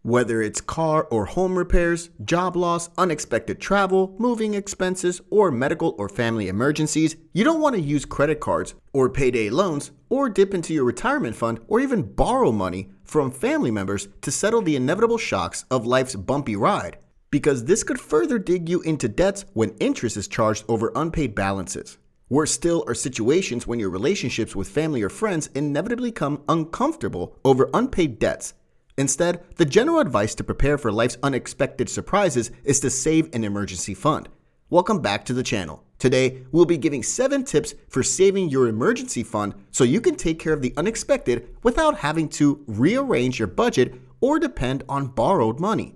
Whether it's car or home repairs, job loss, unexpected travel, moving expenses, or medical or family emergencies, you don't want to use credit cards or payday loans or dip into your retirement fund or even borrow money from family members to settle the inevitable shocks of life's bumpy ride, because this could further dig you into debts when interest is charged over unpaid balances. Worse still are situations when your relationships with family or friends inevitably become uncomfortable over unpaid debts. Instead, the general advice to prepare for life's unexpected surprises is to save an emergency fund. Welcome back to the channel. Today, we'll be giving 7 tips for saving your emergency fund so you can take care of the unexpected without having to rearrange your budget or depend on borrowed money.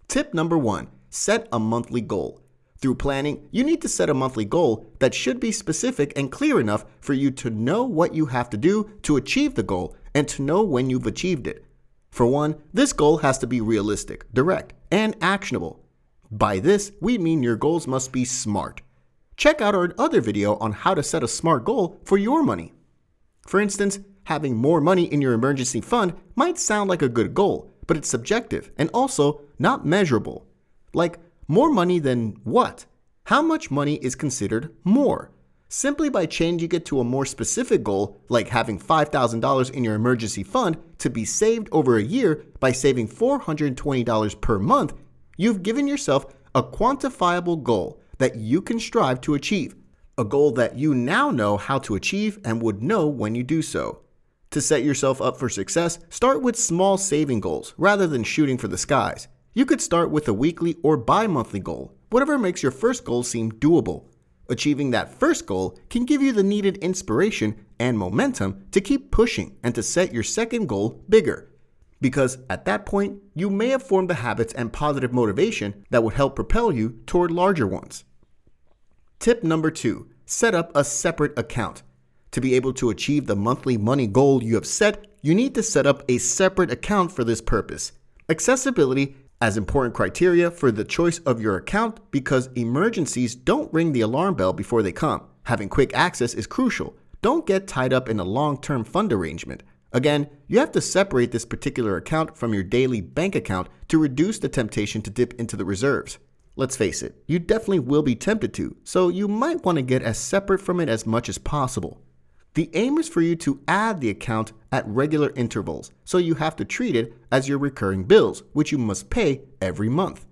Tip number 1, set a monthly goal. Through planning, you need to set a monthly goal that should be specific and clear enough for you to know what you have to do to achieve the goal and to know when you've achieved it. For one, this goal has to be realistic, direct, and actionable. By this, we mean your goals must be SMART. Check out our other video on how to set a SMART goal for your money. For instance, having more money in your emergency fund might sound like a good goal, but it's subjective and also not measurable. Like, more money than what? How much money is considered more? Simply by changing it to a more specific goal, like having $5,000 in your emergency fund to be saved over a year by saving $420 per month, you've given yourself a quantifiable goal that you can strive to achieve, a goal that you now know how to achieve and would know when you do so. To set yourself up for success, start with small saving goals rather than shooting for the skies. You could start with a weekly or bi-monthly goal, whatever makes your first goal seem doable. Achieving that first goal can give you the needed inspiration and momentum to keep pushing and to set your second goal bigger. Because at that point, you may have formed the habits and positive motivation that would help propel you toward larger ones. Tip number 2, set up a separate account. To be able to achieve the monthly money goal you have set, you need to set up a separate account for this purpose. Accessibility as important criteria for the choice of your account because emergencies don't ring the alarm bell before they come. Having quick access is crucial. Don't get tied up in a long-term fund arrangement. Again, you have to separate this particular account from your daily bank account to reduce the temptation to dip into the reserves. Let's face it, you definitely will be tempted to, so you might want to get as separate from it as much as possible. The aim is for you to add the account at regular intervals, so you have to treat it as your recurring bills, which you must pay every month.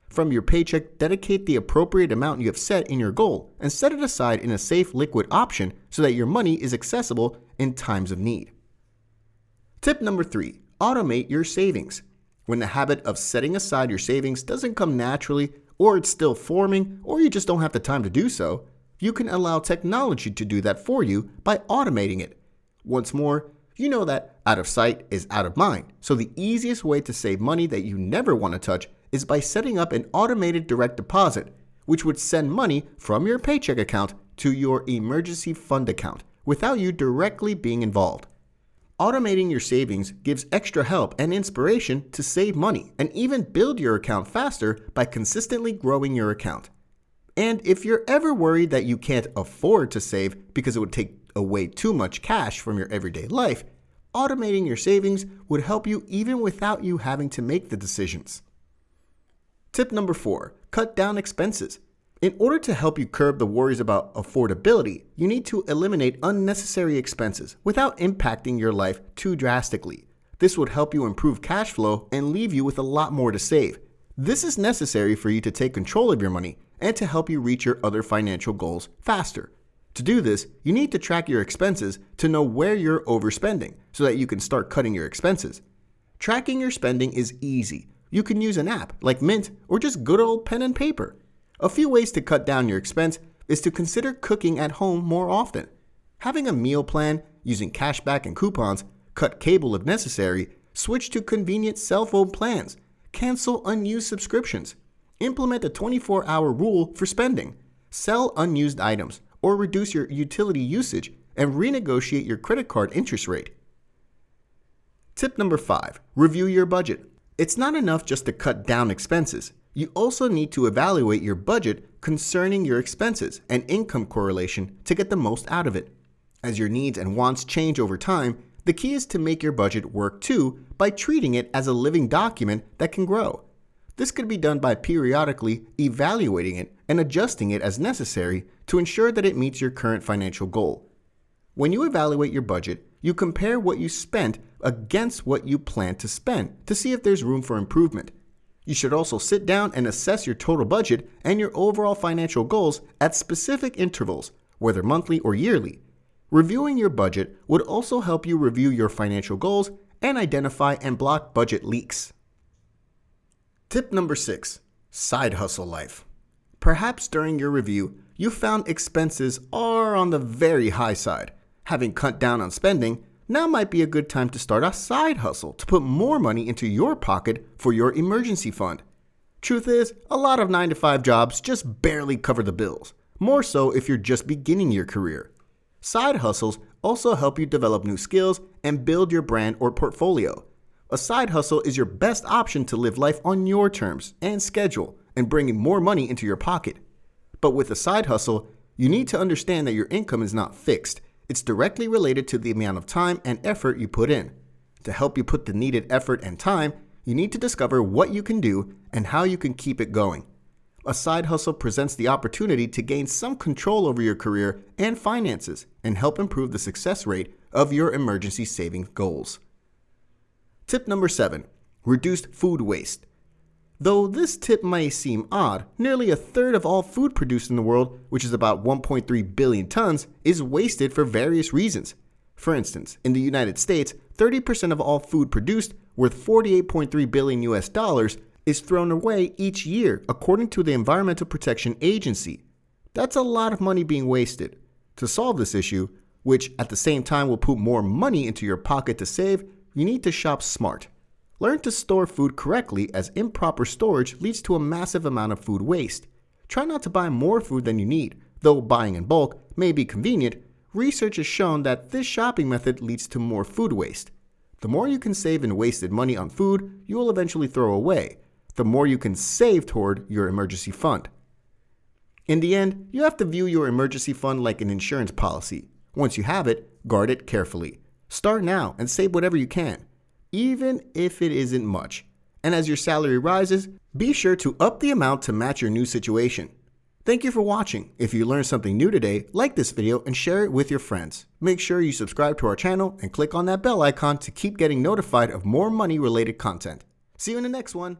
From your paycheck, dedicate the appropriate amount you have set in your goal and set it aside in a safe liquid option so that your money is accessible in times of need. Tip number 3, automate your savings. When the habit of setting aside your savings doesn't come naturally, or it's still forming, or you just don't have the time to do so, you can allow technology to do that for you by automating it. Once more, you know that out of sight is out of mind, so the easiest way to save money that you never want to touch is by setting up an automated direct deposit, which would send money from your paycheck account to your emergency fund account without you directly being involved. Automating your savings gives extra help and inspiration to save money and even build your account faster by consistently growing your account. And if you're ever worried that you can't afford to save because it would take away too much cash from your everyday life, automating your savings would help you even without you having to make the decisions. Tip number 4, cut down expenses. In order to help you curb the worries about affordability, you need to eliminate unnecessary expenses without impacting your life too drastically. This would help you improve cash flow and leave you with a lot more to save. This is necessary for you to take control of your money and to help you reach your other financial goals faster. To do this, you need to track your expenses to know where you're overspending so that you can start cutting your expenses. Tracking your spending is easy. You can use an app like Mint or just good old pen and paper. A few ways to cut down your expense is to consider cooking at home more often. Having a meal plan, using cashback and coupons, cut cable if necessary, switch to convenient cell phone plans, cancel unused subscriptions, implement a 24-hour rule for spending, sell unused items, or reduce your utility usage and renegotiate your credit card interest rate. Tip number 5, review your budget. It's not enough just to cut down expenses. You also need to evaluate your budget concerning your expenses and income correlation to get the most out of it. As your needs and wants change over time, The key is to make your budget work too by treating it as a living document that can grow. This could be done by periodically evaluating it and adjusting it as necessary to ensure that it meets your current financial goal. When you evaluate your budget, you compare what you spent against what you plan to spend to see if there's room for improvement. You should also sit down and assess your total budget and your overall financial goals at specific intervals, whether monthly or yearly. Reviewing your budget would also help you review your financial goals and identify and block budget leaks. Tip number 6, side hustle life. Perhaps during your review, you found expenses are on the very high side. Having cut down on spending, now might be a good time to start a side hustle to put more money into your pocket for your emergency fund. Truth is, a lot of 9-to-5 jobs just barely cover the bills, more so if you're just beginning your career. Side hustles also help you develop new skills and build your brand or portfolio. A side hustle is your best option to live life on your terms and schedule and bringing more money into your pocket. But with a side hustle, you need to understand that your income is not fixed. It's directly related to the amount of time and effort you put in. To help you put the needed effort and time, you need to discover what you can do and how you can keep it going. A side hustle presents the opportunity to gain some control over your career and finances and help improve the success rate of your emergency savings goals. Tip number 7, reduced food waste. Though this tip may seem odd, nearly a third of all food produced in the world, which is about 1.3 billion tons, is wasted for various reasons. For instance, in the United States, 30% of all food produced, worth $48.3 billion US, is thrown away each year, according to the Environmental Protection Agency. That's a lot of money being wasted. To solve this issue, which at the same time will put more money into your pocket to save, you need to shop smart. Learn to store food correctly, as improper storage leads to a massive amount of food waste. Try not to buy more food than you need. Though buying in bulk may be convenient, research has shown that this shopping method leads to more food waste. The more you can save in wasted money on food, you will eventually throw away. The more you can save toward your emergency fund. In the end, you have to view your emergency fund like an insurance policy. Once you have it, guard it carefully. Start now and save whatever you can, even if it isn't much. And as your salary rises, be sure to up the amount to match your new situation. Thank you for watching. If you learned something new today, like this video and share it with your friends. Make sure you subscribe to our channel and click on that bell icon to keep getting notified of more money-related content. See you in the next one.